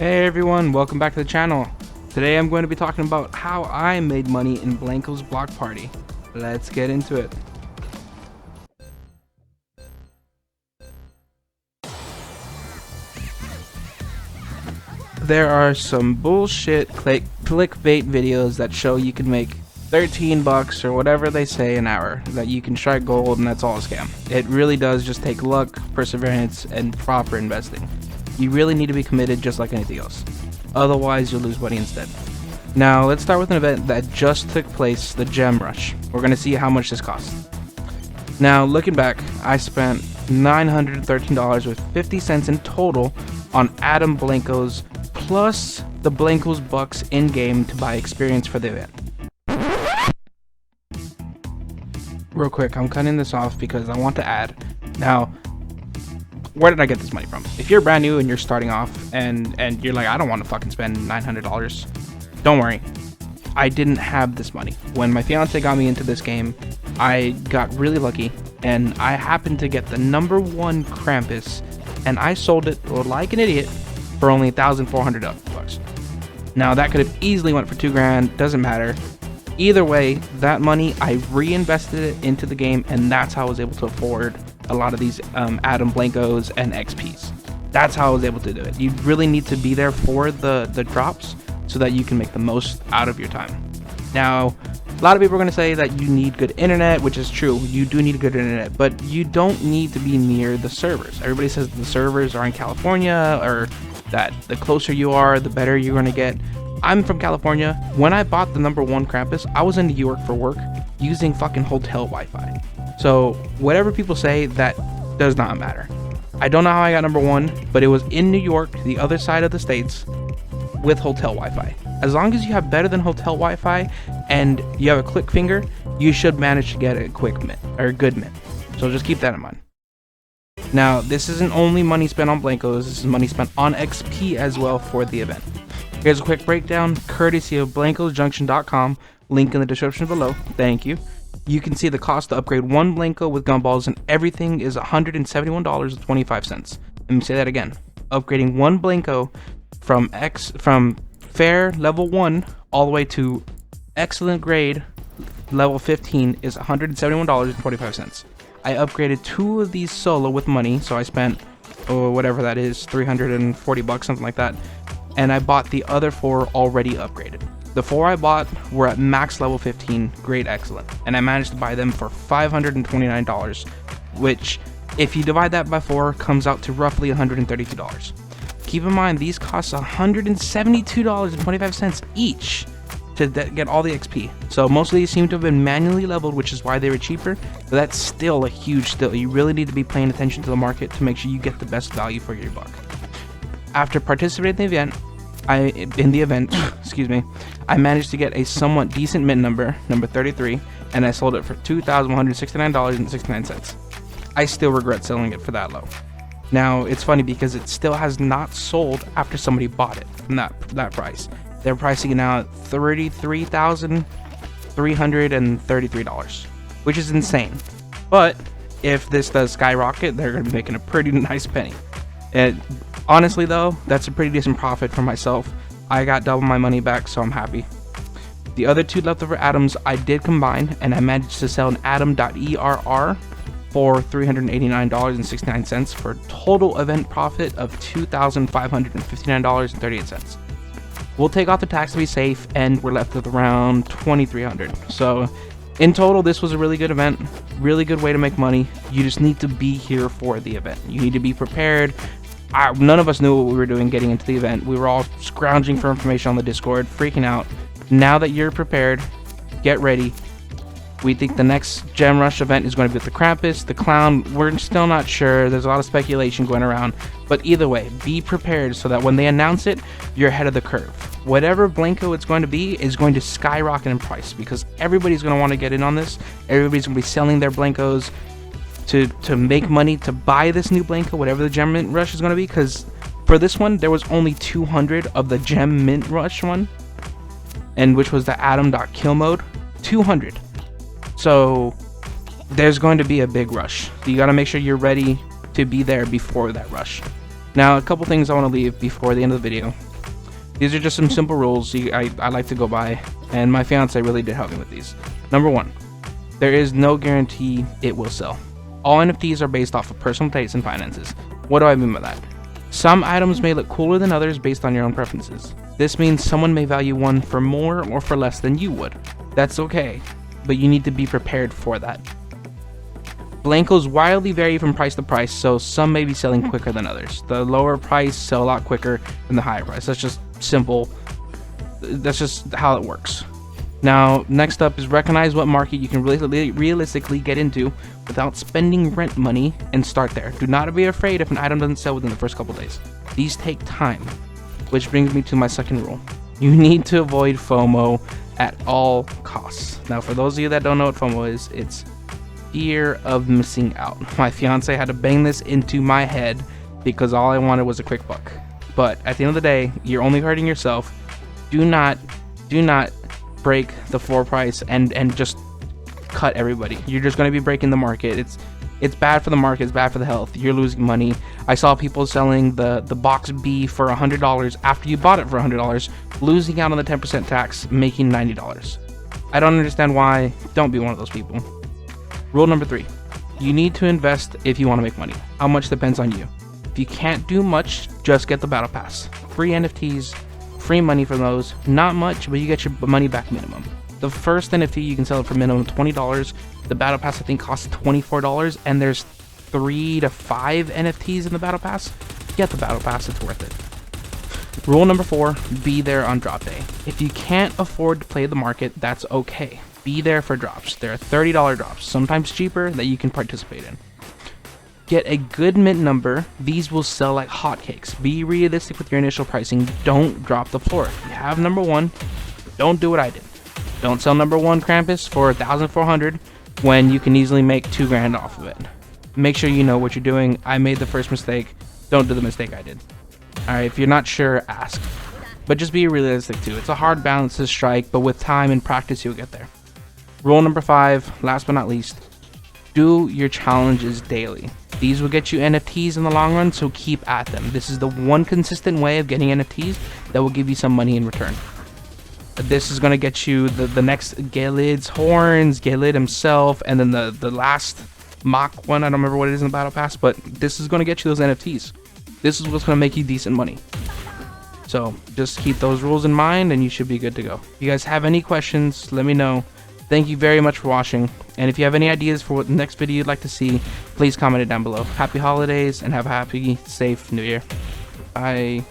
Hey everyone, welcome back to the channel. Today I'm going to be talking about how I made money in Blankos Block Party. Let's get into it. There are some bullshit clickbait videos that show you can make 13 bucks or whatever they say an hour, that you can strike gold, and that's all a scam. It really does just take luck, perseverance, and proper investing. You really need to be committed just like anything else. Otherwise, you'll lose money instead. Now, let's start with an event that just took place, the Gem Rush. We're going to see how much this costs. Now, looking back, I spent $913 with 50 cents in total on Adam Blankos, plus the Blankos bucks in-game to buy experience for the event. Real quick, I'm cutting this off because I want to add. Now, where did I get this money from? If you're brand new and you're starting off and you're like, I don't want to fucking spend $900, don't worry. I didn't have this money. When my fiance got me into this game, I got really lucky and I happened to get the #1 Krampus, and I sold it like an idiot for only $1,400. Now that could have easily went for $2,000, doesn't matter. Either way, that money, I reinvested it into the game, and that's how I was able to afford a lot of these Adam Blankos and XPs. That's how I was able to do it. You really need to be there for the drops so that you can make the most out of your time. Now, a lot of people are going to say that you need good internet, which is true. You do need good internet, but you don't need to be near the servers. Everybody says the servers are in California, or that the closer you are, the better you're going to get. I'm from California. When I bought the #1 Krampus, I was in New York for work using fucking hotel Wi-Fi. So whatever people say, that does not matter. I don't know how I got #1, but it was in New York, the other side of the states, with hotel Wi-Fi. As long as you have better than hotel Wi-Fi and you have a click finger, you should manage to get a quick mint, or a good mint. So just keep that in mind. Now, this isn't only money spent on Blankos, this is money spent on XP as well for the event. Here's a quick breakdown, courtesy of blankosjunction.com, link in the description below. Thank you. You can see the cost to upgrade one Blanko with gumballs, and everything is $171.25. Let me say that again. Upgrading one Blanko from fair level 1 all the way to excellent grade level 15 is $171.25. I upgraded 2 of these solo with money, so I spent whatever that is, $340, something like that. And I bought the other 4 already upgraded. The 4 I bought were at max level 15, grade excellent, and I managed to buy them for $529, which, if you divide that by 4, comes out to roughly $132. Keep in mind, these cost $172.25 each to get all the XP. So most of these seem to have been manually leveled, which is why they were cheaper, but that's still a huge deal. You really need to be paying attention to the market to make sure you get the best value for your buck. After participating in the event, excuse me, I managed to get a somewhat decent mint number 33, and I sold it for $2,169.69. I still regret selling it for that low. Now, it's funny because it still has not sold after somebody bought it from that price. They're pricing it now at $33,333, which is insane. But if this does skyrocket, they're going to be making a pretty nice penny. Honestly though, that's a pretty decent profit for myself. I got double my money back, so I'm happy. The other 2 leftover Atoms I did combine, and I managed to sell an Atom.ERR for $389.69 for a total event profit of $2,559.38. We'll take off the tax to be safe, and we're left with around $2,300. So in total, this was a really good event, really good way to make money. You just need to be here for the event. You need to be prepared. None of us knew what we were doing getting into the event. We were all scrounging for information on the Discord, freaking out. Now that you're prepared, get ready. We think the next Gem Rush event is going to be with the Krampus, the Clown. We're still not sure. There's a lot of speculation going around. But either way, be prepared so that when they announce it, you're ahead of the curve. Whatever Blanko it's going to be is going to skyrocket in price, because everybody's going to want to get in on this. Everybody's going to be selling their Blankos to make money to buy this new Blanko, whatever the Gem Mint Rush is going to be, because for this one, there was only 200 of the Gem Mint Rush one, and which was the Adam.kill mode, 200. So there's going to be a big rush. You got to make sure you're ready to be there before that rush. Now, a couple things I want to leave before the end of the video. These are just some simple rules I like to go by, and my fiance really did help me with these. Number 1, there is no guarantee it will sell. All NFTs are based off of personal taste and finances. What do I mean by that? Some items may look cooler than others based on your own preferences. This means someone may value one for more or for less than you would. That's okay, but you need to be prepared for that. Blankos wildly vary from price to price, so some may be selling quicker than others. The lower price sell a lot quicker than the higher price. That's just simple. That's just how it works. Now, next up is recognize what market you can really realistically get into without spending rent money and start there. Do not be afraid if an item doesn't sell within the first couple days. These take time, which brings me to my second rule. You need to avoid FOMO at all costs. Now, for those of you that don't know what FOMO is, it's fear of missing out. My fiance had to bang this into my head because all I wanted was a quick buck. But at the end of the day, you're only hurting yourself. Do not break the floor price and just cut everybody. You're just going to be breaking the market. It's bad for the market. It's bad for the health. You're losing money. I saw people selling the box B for $100 after you bought it for $100, losing out on the 10% tax, making $90. I don't understand why. Don't be one of those people. Rule number 3, you need to invest if you want to make money. How much depends on you. If you can't do much, just get the battle pass. Free NFTs, free money from those. Not much, but you get your money back minimum. The first NFT you can sell it for minimum $20. The battle pass I think costs $24, and there's 3 to 5 NFTs in the battle pass. Get the battle pass, it's worth it. Rule number 4, be there on drop day. If you can't afford to play the market, that's okay. Be there for drops. There are $30 drops, sometimes cheaper, that you can participate in. Get a good mint number. These will sell like hotcakes. Be realistic with your initial pricing. Don't drop the floor. If you have number 1, don't do what I did. Don't sell number 1 Krampus for $1,400 when you can easily make $2,000 off of it. Make sure you know what you're doing. I made the first mistake. Don't do the mistake I did. Alright, if you're not sure, ask. But just be realistic too. It's a hard balance to strike, but with time and practice, you'll get there. Rule number 5, last but not least, do your challenges daily. These will get you NFTs in the long run, so keep at them. This is the one consistent way of getting NFTs that will give you some money in return. This is going to get you the next Gelid's horns, Gelid himself, and then the last mock one. I don't remember what it is in the battle pass, but this is going to get you those NFTs. This is what's going to make you decent money. So just keep those rules in mind and you should be good to go. If you guys have any questions, let me know. Thank you very much for watching, and if you have any ideas for what the next video you'd like to see, please comment it down below. Happy holidays and have a happy, safe new year. Bye.